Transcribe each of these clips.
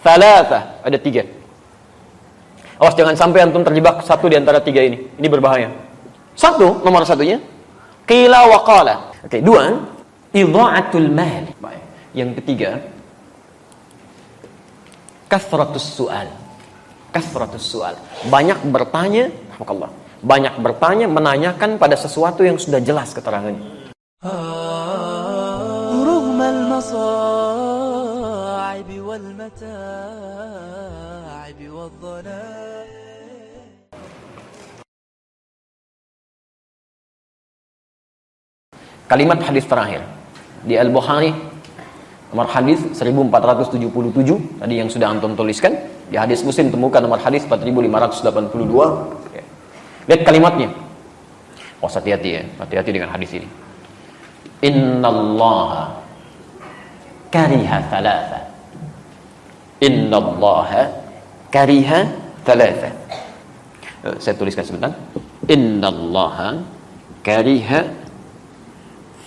Thalatha, ada 3. Awas jangan sampai antum terjebak satu di antara 3 ini. Ini berbahaya. Nomor satunya qila wa qala. Oke, 2, idha'atul mal. Baik. Yang ketiga, kasratus su'al. Banyak bertanya, Allah. Banyak bertanya, menanyakan pada sesuatu yang sudah jelas keterangannya. Kalimat hadis terakhir di Al-Bukhari, nomor hadis 1477, tadi yang sudah antum tuliskan. Di hadis Muslim temukan nomor hadis 4582. Lihat kalimatnya. Oh, hati-hati ya, hati-hati dengan hadis ini. Innallaha kariha thalatha. Innallaha kariha thalatha. Saya tuliskan sebentar. Innallaha kariha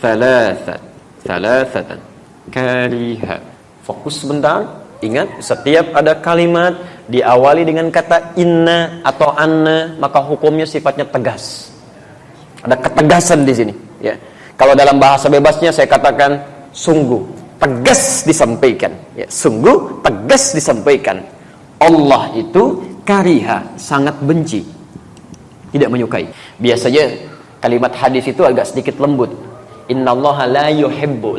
thalathatan. Kariha. Fokus sebentar. Ingat, setiap ada kalimat diawali dengan kata inna atau anna, maka hukumnya sifatnya tegas. Ada ketegasan di sini, ya. Kalau dalam bahasa bebasnya saya katakan sungguh tegas disampaikan, ya. Sungguh tegas disampaikan. Allah itu kariha, sangat benci, tidak menyukai. Biasanya kalimat hadis itu agak sedikit lembut. Innallaha la yuhibbu,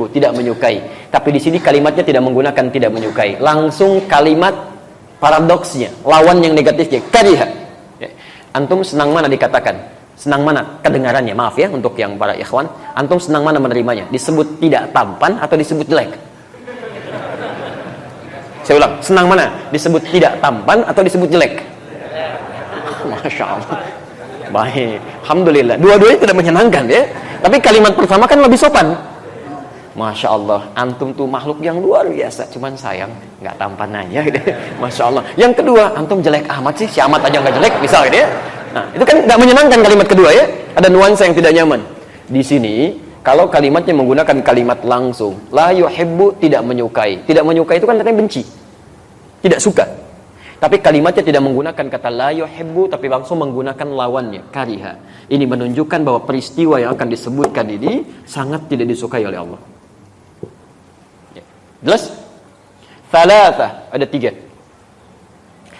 tidak menyukai. Tapi di sini kalimatnya tidak menggunakan tidak menyukai. Langsung kalimat paradoksnya, lawan yang negatifnya, kariha. Ya. Antum senang mana dikatakan? Senang mana kedengarannya? Maaf ya untuk yang para ikhwan. Antum senang mana menerimanya? Disebut tidak tampan atau disebut jelek? Saya ulang, senang mana? Disebut tidak tampan atau disebut jelek? Masya Allah. Baik, alhamdulillah. Dua-duanya tidak menyenangkan ya. Tapi kalimat pertama kan lebih sopan. Masya Allah, antum tuh makhluk yang luar biasa. Cuman sayang, nggak tampan aja gitu. Masya Allah. Yang kedua, antum jelek amat sih. Si amat aja nggak jelek, misal gitu ya. Nah, itu kan nggak menyenangkan kalimat kedua ya. Ada nuansa yang tidak nyaman. Di sini, kalau kalimatnya menggunakan kalimat langsung, la yuhibbu, tidak menyukai. Tidak menyukai itu kan artinya benci, tidak suka. Tapi kalimatnya tidak menggunakan kata la yuhibbu, tapi langsung menggunakan lawannya, kariha. Ini menunjukkan bahwa peristiwa yang akan disebutkan ini sangat tidak disukai oleh Allah. Ya. Jelas? Thalatha, ada 3.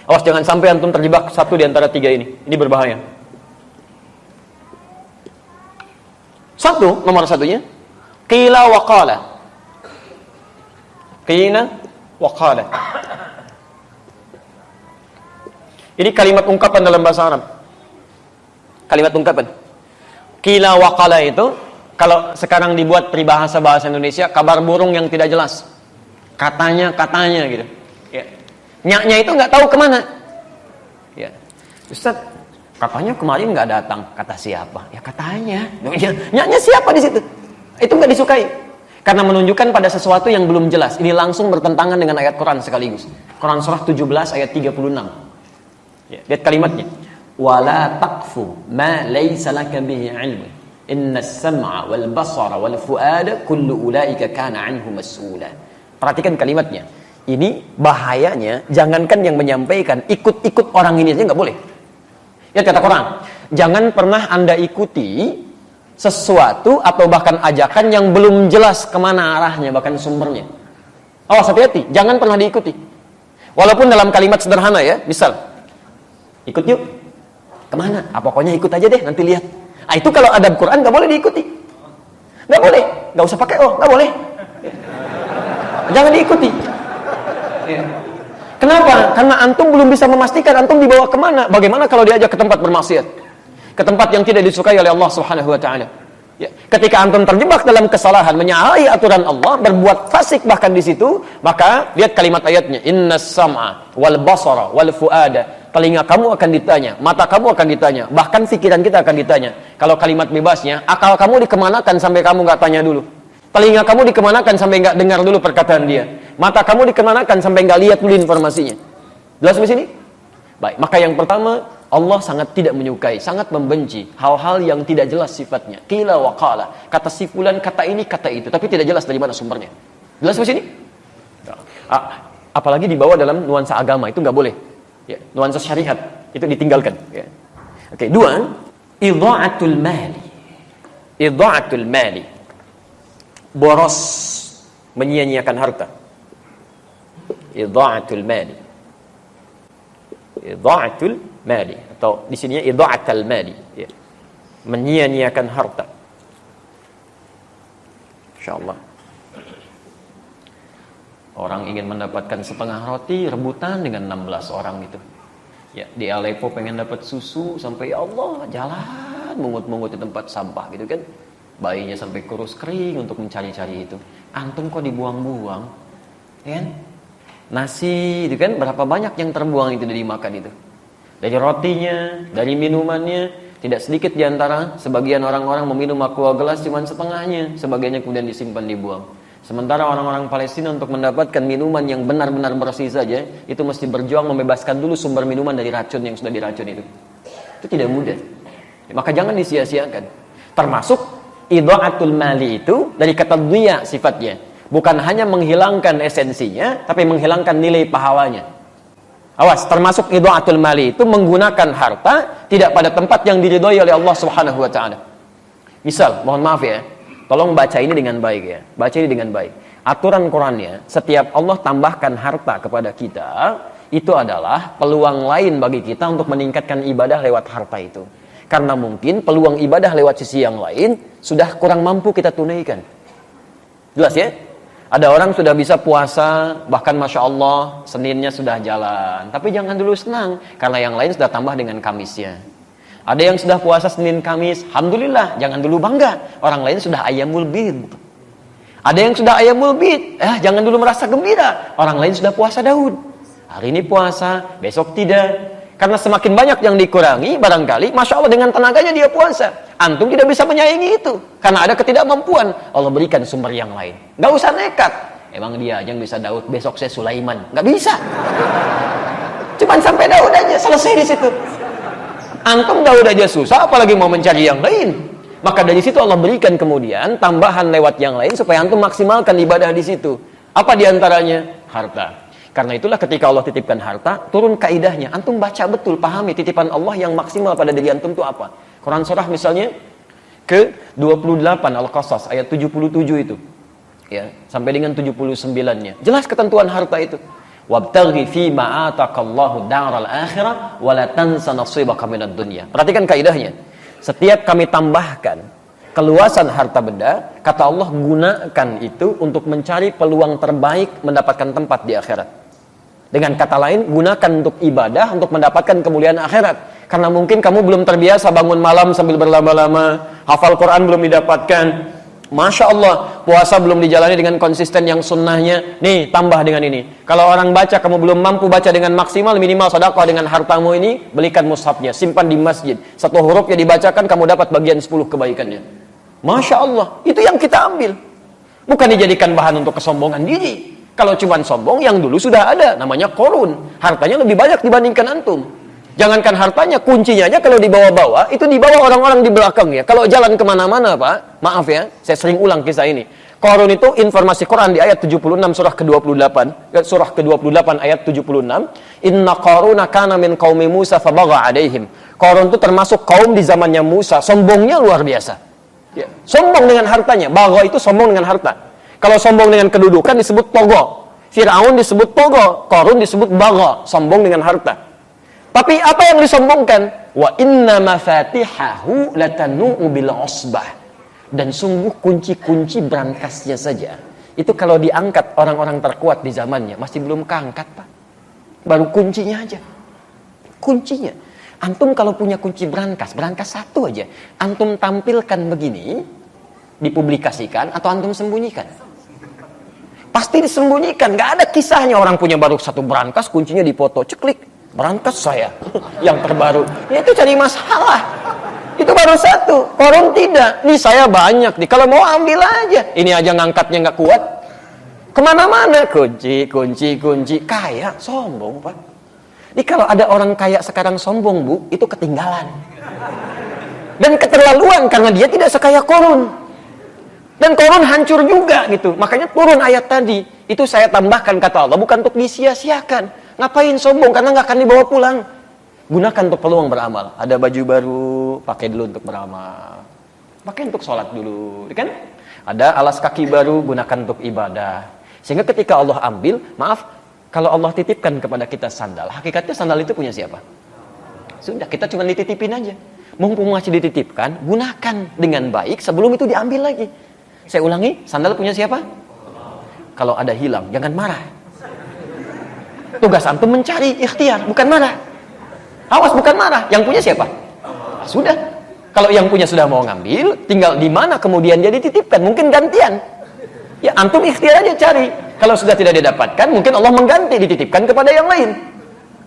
Awas jangan sampai antum terjebak satu di antara 3 ini. Ini berbahaya. Nomor satunya qila wa qala. Qila wa qala. Ini kalimat ungkapan dalam bahasa Arab. Kalimat ungkapan. Qila wa qala itu kalau sekarang dibuat peribahasa bahasa Indonesia, kabar burung yang tidak jelas. Katanya gitu. Ya. Nyaknya itu nggak tahu kemana. Ya. Ustaz, katanya kemarin nggak datang. Kata siapa? Ya katanya. Nyaknya siapa di situ? Itu nggak disukai. Karena menunjukkan pada sesuatu yang belum jelas. Ini langsung bertentangan dengan ayat Quran sekaligus. Quran surah 17 ayat 36. Ya, lihat kalimatnya. Wala taqfu ma laysa laka bihi ilmu. Innas sam'a wal basara wal fuada kullu ulaika kana anhu mas'ula. Perhatikan kalimatnya. Ini bahayanya, jangankan yang menyampaikan, ikut-ikut orang ini aja nggak boleh. Lihat kata Quran. Jangan pernah Anda ikuti sesuatu atau bahkan ajakan yang belum jelas kemana arahnya, bahkan sumbernya. Awas, hati-hati, jangan pernah diikuti. Walaupun dalam kalimat sederhana ya, misal, ikut yuk. Kemana? Pokoknya ikut aja deh, nanti lihat. Itu kalau adab Quran nggak boleh diikuti. Nggak boleh. Nggak usah pakai nggak boleh. Jangan diikuti. Kenapa? Karena antum belum bisa memastikan antum dibawa kemana. Bagaimana kalau diajak ke tempat bermaksiat? Ke tempat yang tidak disukai oleh Allah Subhanahu wa ta'ala. Ya. Ketika antum terjebak dalam kesalahan, menyalahi aturan Allah, berbuat fasik bahkan di situ, maka lihat kalimat ayatnya, innas sam'a wal basara wal fuada. Telinga kamu akan ditanya, mata kamu akan ditanya, bahkan pikiran kita akan ditanya. Kalau kalimat bebasnya, akal kamu dikemanakan sampai kamu nggak tanya dulu. Telinga kamu dikemanakan sampai nggak dengar dulu perkataan dia. Mata kamu dikemanakan sampai nggak lihat dulu informasinya. Jelas di sini? Baik, maka yang pertama, Allah sangat tidak menyukai, sangat membenci hal-hal yang tidak jelas sifatnya. Qila wa qala. Kata si fulan, kata ini, kata itu, tapi tidak jelas dari mana sumbernya. Jelas di sini? Apalagi dibawa dalam nuansa agama, itu nggak boleh. Ya, nuansa syariat itu ditinggalkan. Ya. Oke, dua, idha'atul mali. Idha'atul mali. Boros, menyia-nyiakan harta. Idha'atul mali. Idha'atul mali, atau di sininya idha'atul mali. Ya. Menyia-nyiakan harta. Insyaallah. Orang ingin mendapatkan setengah roti, rebutan dengan 16 orang itu. Ya, di Aleppo pengen dapat susu sampai ya Allah, jalan mungut-mungut di tempat sampah gitu kan. Bayinya sampai kurus kering untuk mencari-cari itu. Antum kok dibuang-buang? Ya kan? Nasi itu kan berapa banyak yang terbuang itu dari makan itu. Dari rotinya, dari minumannya, tidak sedikit di antara sebagian orang-orang meminum aqua gelas cuma setengahnya, sebagiannya kemudian disimpan dibuang. Sementara orang-orang Palestina untuk mendapatkan minuman yang benar-benar bersih saja, itu mesti berjuang membebaskan dulu sumber minuman dari racun yang sudah diracun itu. Itu tidak mudah. Maka jangan disia-siakan. Termasuk idha'atul mali itu dari kata dhiya sifatnya. Bukan hanya menghilangkan esensinya, tapi menghilangkan nilai pahalanya. Awas, termasuk idha'atul mali itu menggunakan harta tidak pada tempat yang diridhoi oleh Allah Subhanahu wa taala. Misal, mohon maaf ya, tolong baca ini dengan baik ya. Baca ini dengan baik. Aturan Qurannya, setiap Allah tambahkan harta kepada kita, itu adalah peluang lain bagi kita untuk meningkatkan ibadah lewat harta itu. Karena mungkin peluang ibadah lewat sisi yang lain sudah kurang mampu kita tunaikan. Jelas ya? Ada orang sudah bisa puasa, bahkan Masya Allah, Seninnya sudah jalan. Tapi jangan dulu senang, karena yang lain sudah tambah dengan Kamisnya. Ada yang sudah puasa Senin Kamis, Alhamdulillah, jangan dulu bangga. Orang lain sudah Ayyamul Bid. Ada yang sudah Ayyamul Bid, jangan dulu merasa gembira. Orang lain sudah puasa Daud. Hari ini puasa, besok tidak. Karena semakin banyak yang dikurangi, barangkali, Masya Allah dengan tenaganya dia puasa. Antum tidak bisa menyaingi itu. Karena ada ketidakmampuan. Allah berikan sumber yang lain. Gak usah nekat. Emang dia yang bisa Daud, besok saya Sulaiman. Gak bisa. Cuman sampai Daud aja, selesai di situ. Antum Daud aja susah, apalagi mau mencari yang lain. Maka dari situ Allah berikan kemudian tambahan lewat yang lain supaya antum maksimalkan ibadah di situ. Apa diantaranya? Harta. Karena itulah ketika Allah titipkan harta, turun kaidahnya. Antum baca betul, pahami titipan Allah yang maksimal pada diri antum itu apa. Quran surah misalnya ke 28 Al-Qasas ayat 77 itu. Ya, sampai dengan 79-nya. Jelas ketentuan harta itu. Wabtaghi fi ma ataqallahu daral akhirah wa la tansa nasibaka minad dunya. Perhatikan kaidahnya. Setiap kami tambahkan keluasan harta benda, kata Allah gunakan itu untuk mencari peluang terbaik mendapatkan tempat di akhirat. Dengan kata lain, gunakan untuk ibadah, untuk mendapatkan kemuliaan akhirat. Karena mungkin kamu belum terbiasa bangun malam sambil berlama-lama, hafal Quran belum didapatkan, Masya Allah, puasa belum dijalani dengan konsisten yang sunnahnya. Nih, tambah dengan ini. Kalau orang baca, kamu belum mampu baca dengan maksimal, minimal sedekah dengan hartamu ini, belikan mushafnya, simpan di masjid. Satu hurufnya dibacakan, kamu dapat bagian 10 kebaikannya. Masya Allah, itu yang kita ambil. Bukan dijadikan bahan untuk kesombongan diri. Kalau cuma sombong, yang dulu sudah ada, namanya korun. Hartanya lebih banyak dibandingkan antum. Jangankan hartanya, kuncinya aja kalau dibawa-bawa, itu dibawa orang-orang di belakangnya. Kalau jalan kemana-mana, Pak, maaf ya, saya sering ulang kisah ini. Korun itu informasi Quran di ayat 76 surah ke-28, surah ke-28 ayat 76. Inna Qaruna kana min qaumi Musa fabagha alaihim. Korun itu termasuk kaum di zamannya Musa, sombongnya luar biasa. Ya. Sombong dengan hartanya, bagha itu sombong dengan harta. Kalau sombong dengan kedudukan disebut togo. Fir'aun disebut togo, Qarun disebut bagha, sombong dengan harta. Tapi apa yang disombongkan? Wa inna mafatihahu latanu'u bil usbah. Dan sungguh kunci-kunci berangkasnya saja, itu kalau diangkat orang-orang terkuat di zamannya, masih belum keangkat, Pak. Baru kuncinya aja. Kuncinya. Antum kalau punya kunci berangkas satu aja, antum tampilkan begini, dipublikasikan atau antum sembunyikan? Pasti disembunyikan, nggak ada kisahnya orang punya baru satu berangkas, kuncinya dipoto, ceklik, berangkas saya yang terbaru. Ya itu cari masalah. Itu baru satu, Korun tidak. Nih saya banyak nih, kalau mau ambil aja. Ini aja ngangkatnya nggak kuat. Kemana-mana kunci, kaya, sombong, Pak. Ini kalau ada orang kaya sekarang sombong, Bu, itu ketinggalan. Dan keterlaluan karena dia tidak sekaya Korun. Dan Korun hancur juga gitu. Makanya turun ayat tadi. Itu saya tambahkan kata Allah, bukan untuk disia-siakan. Ngapain sombong? Karena nggak akan dibawa pulang. Gunakan untuk peluang beramal. Ada baju baru, pakai dulu untuk beramal. Pakai untuk sholat dulu, kan? Ada alas kaki baru, gunakan untuk ibadah. Sehingga ketika Allah ambil, maaf, kalau Allah titipkan kepada kita sandal, hakikatnya sandal itu punya siapa? Sudah, kita cuma dititipin aja. Mumpung masih dititipkan, gunakan dengan baik sebelum itu diambil lagi. Saya ulangi, sandal punya siapa? Kalau ada hilang, jangan marah. Tugas antum mencari, ikhtiar, bukan marah. Awas, bukan marah. Yang punya siapa? Sudah. Kalau yang punya sudah mau ngambil, tinggal di mana kemudian dia dititipkan. Mungkin gantian. Ya, antum ikhtiar aja cari. Kalau sudah tidak didapatkan, mungkin Allah mengganti, dititipkan kepada yang lain.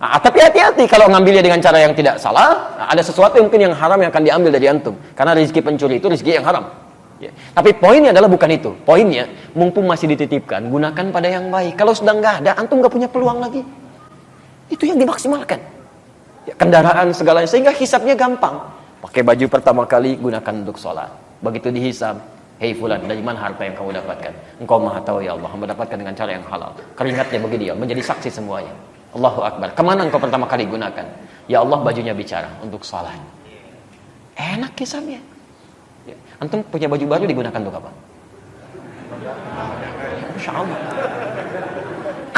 Tapi hati-hati kalau ngambilnya dengan cara yang tidak salah, ada sesuatu yang mungkin yang haram yang akan diambil dari antum. Karena rezeki pencuri itu rezeki yang haram. Ya. Tapi poinnya adalah bukan itu. Poinnya, mumpung masih dititipkan, gunakan pada yang baik. Kalau sudah nggak ada, antum nggak punya peluang lagi. Itu yang dimaksimalkan. Ya, kendaraan segalanya, sehingga hisabnya gampang. Pakai baju pertama kali, gunakan untuk sholat. Begitu dihisab, hei fulan, dari mana harta yang kamu dapatkan? Engkau maha tahu ya Allah, mendapatkan dengan cara yang halal. Keringatnya bagi dia, menjadi saksi semuanya. Allahu Akbar. Kemana engkau pertama kali gunakan? Ya Allah, bajunya bicara untuk sholat. Enak hisabnya. Ya. Antum punya baju baru digunakan untuk apa? Masya Allah.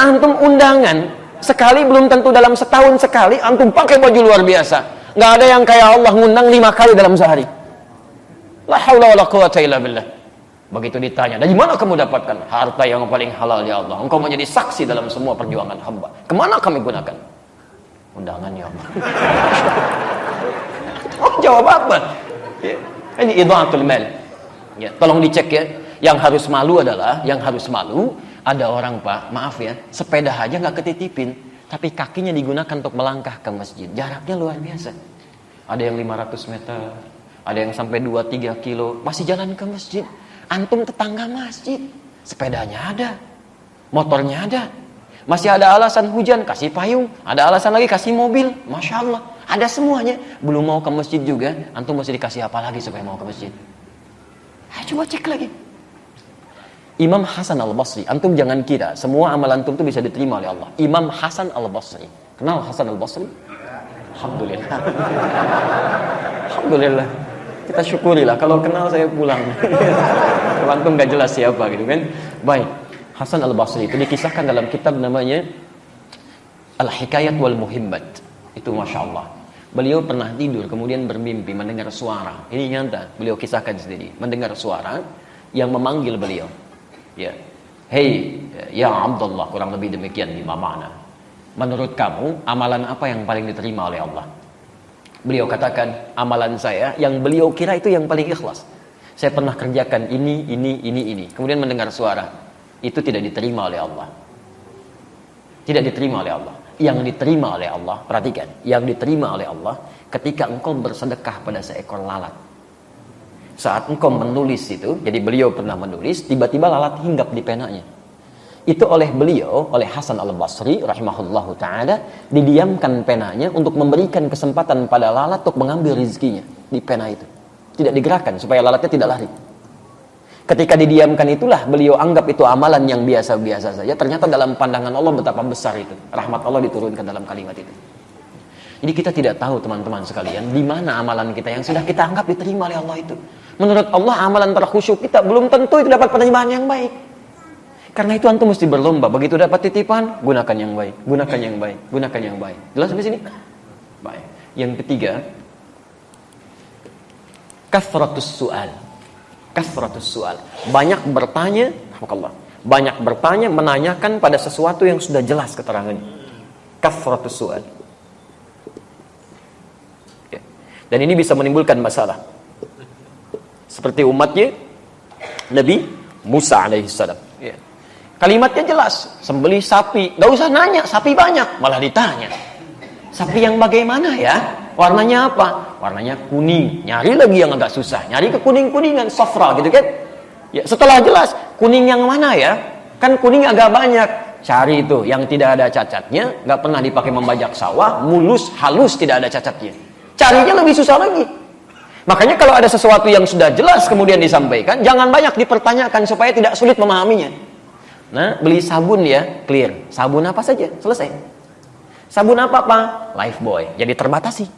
Antum undangan sekali belum tentu dalam setahun sekali antum pakai baju luar biasa. Nggak ada yang kayak Allah ngundang 5 kali dalam sehari. La haula wala quwata illa billah. Begitu ditanya, dari mana kamu dapatkan harta yang paling halal ya Allah? Engkau menjadi saksi dalam semua perjuangan hamba. Kemana kami gunakan? Undangan ya Allah. Oh, jawab apa? Ya. Ini idha'atul mal. Ya, tolong dicek ya. Yang harus malu adalah, ada orang Pak, maaf ya, sepeda aja nggak ketitipin, tapi kakinya digunakan untuk melangkah ke masjid. Jaraknya luar biasa. Ada yang 500 meter, ada yang sampai 2-3 kilo, masih jalan ke masjid. Antum tetangga masjid, sepedanya ada, motornya ada. Masih ada alasan hujan, kasih payung. Ada alasan lagi, kasih mobil. Masya Allah, ada semuanya. Belum mau ke masjid juga, antum mesti dikasih apa lagi supaya mau ke masjid? Coba cek lagi. Imam Hasan Al-Basri, antum jangan kira semua amalan antum itu bisa diterima oleh Allah. Imam Hasan Al-Basri, kenal Hasan Al-Basri? Alhamdulillah. Alhamdulillah. Kita syukurilah, kalau kenal saya pulang. Kalau antum gak jelas siapa gitu kan. Baik, Hasan Al-Basri itu dikisahkan dalam kitab namanya Al-Hikayat wal Muhimmat. Itu Masya Allah. Beliau pernah tidur kemudian bermimpi mendengar suara. Ini nyata, beliau kisahkan sendiri. Mendengar suara yang memanggil beliau. Ya, hei ya Abdullah, kurang lebih demikian lima makna. Menurut kamu amalan apa yang paling diterima oleh Allah? Beliau katakan amalan saya yang beliau kira itu yang paling ikhlas. Saya pernah kerjakan ini. Kemudian mendengar suara itu tidak diterima oleh Allah. Tidak diterima oleh Allah. Yang diterima oleh Allah, perhatikan, yang diterima oleh Allah ketika engkau bersedekah pada seekor lalat. Saat engkau menulis itu, jadi beliau pernah menulis, tiba-tiba lalat hinggap di penanya. Itu oleh beliau, oleh Hasan Al-Basri rahimahullahu ta'ala, didiamkan penanya untuk memberikan kesempatan pada lalat untuk mengambil rezekinya di pena itu. Tidak digerakkan supaya lalatnya tidak lari. Ketika didiamkan itulah beliau anggap itu amalan yang biasa-biasa saja. Ternyata dalam pandangan Allah betapa besar itu. Rahmat Allah diturunkan dalam kalimat itu. Jadi kita tidak tahu teman-teman sekalian, di mana amalan kita yang sudah kita anggap diterima oleh Allah itu. Menurut Allah amalan terkhusyuk kita belum tentu itu dapat penerimaan yang baik. Karena itu antum mesti berlomba. Begitu dapat titipan, gunakan yang baik, gunakan yang baik, gunakan yang baik. Jelas sampai sini? Baik. Yang ketiga, kathratus su'al. Kathratus su'al. Banyak bertanya, banyak bertanya, menanyakan pada sesuatu yang sudah jelas keterangannya. Kathratus su'al. Ya. Dan ini bisa menimbulkan masalah. Seperti umatnya Nabi Musa alaihissalam. Ya. Kalimatnya jelas, sembelih sapi, gak usah nanya, sapi banyak, malah ditanya. Sapi yang bagaimana ya? Warnanya apa? Warnanya kuning. Nyari lagi yang agak susah. Nyari ke kuning-kuningan, safra gitu kan? Ya, setelah jelas, kuning yang mana ya? Kan kuning agak banyak. Cari itu yang tidak ada cacatnya, gak pernah dipakai membajak sawah, mulus, halus, tidak ada cacatnya. Carinya lebih susah lagi. Makanya kalau ada sesuatu yang sudah jelas kemudian disampaikan, jangan banyak dipertanyakan supaya tidak sulit memahaminya. Nah, beli sabun ya, clear. Sabun apa saja, selesai. Sabun apa, Pak? Lifebuoy. Jadi terbatasi.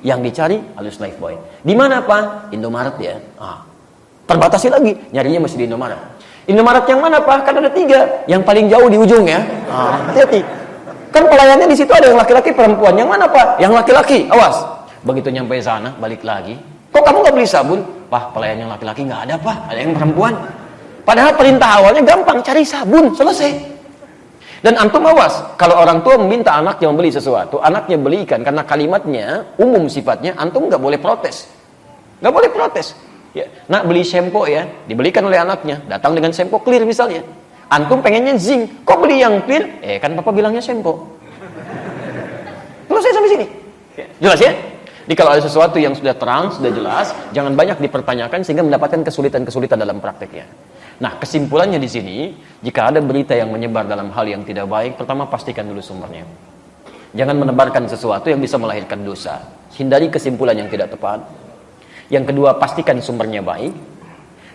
Yang dicari halus Lifebuoy. Di mana, Pak? Indomaret ya. Terbatasi lagi, nyarinya masih di Indomaret. Indomaret yang mana, Pak? Kan ada 3. Yang paling jauh di ujung ya. Hati-hati. Kan pelayannya di situ ada yang laki-laki, perempuan. Yang mana, Pak? Yang laki-laki. Awas. Begitu nyampe sana, balik lagi. Kok kamu nggak beli sabun? Pak, pelayan yang laki-laki nggak ada, Pak. Ada yang perempuan. Padahal perintah awalnya gampang, cari sabun, selesai. Dan antum awas, kalau orang tua meminta anaknya membeli sesuatu, anaknya belikan karena kalimatnya umum sifatnya, antum nggak boleh protes. Nggak boleh protes. Ya, nak beli shampoo ya, dibelikan oleh anaknya, datang dengan shampoo clear misalnya. Antum pengennya zinc, kok beli yang clear? Kan papa bilangnya shampoo. Selesai sampai sini. Jelas ya? Jadi kalau ada sesuatu yang sudah terang, sudah jelas, jangan banyak dipertanyakan sehingga mendapatkan kesulitan-kesulitan dalam prakteknya. Nah, kesimpulannya di sini, jika ada berita yang menyebar dalam hal yang tidak baik, pertama pastikan dulu sumbernya. Jangan menebarkan sesuatu yang bisa melahirkan dosa. Hindari kesimpulan yang tidak tepat. Yang kedua, pastikan sumbernya baik.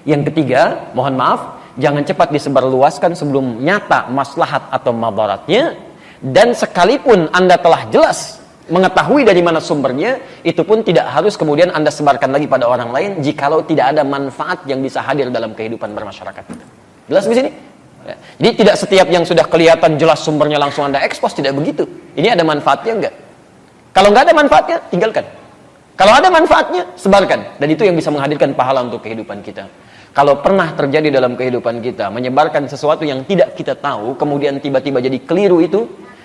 Yang ketiga, mohon maaf, jangan cepat disebarluaskan sebelum nyata maslahat atau madaratnya. Dan sekalipun Anda telah jelas mengetahui dari mana sumbernya, itu pun tidak harus kemudian Anda sebarkan lagi pada orang lain jikalau tidak ada manfaat yang bisa hadir dalam kehidupan bermasyarakat kita. Jelas di sini? Ya. Jadi tidak setiap yang sudah kelihatan jelas sumbernya langsung Anda ekspos, tidak begitu. Ini ada manfaatnya enggak? Kalau enggak ada manfaatnya, tinggalkan. Kalau ada manfaatnya, sebarkan. Dan itu yang bisa menghadirkan pahala untuk kehidupan kita. Kalau pernah terjadi dalam kehidupan kita, menyebarkan sesuatu yang tidak kita tahu, kemudian tiba-tiba jadi keliru itu,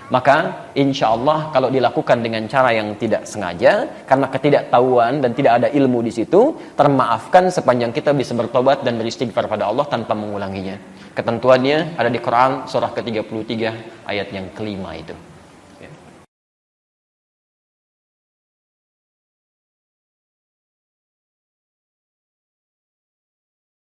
maka insya Allah kalau dilakukan dengan cara yang tidak sengaja, karena ketidaktahuan dan tidak ada ilmu di situ, termaafkan sepanjang kita bisa bertobat dan beristighfar pada Allah tanpa mengulanginya. Ketentuannya ada di Quran surah ke-33 ayat yang kelima itu. Ya.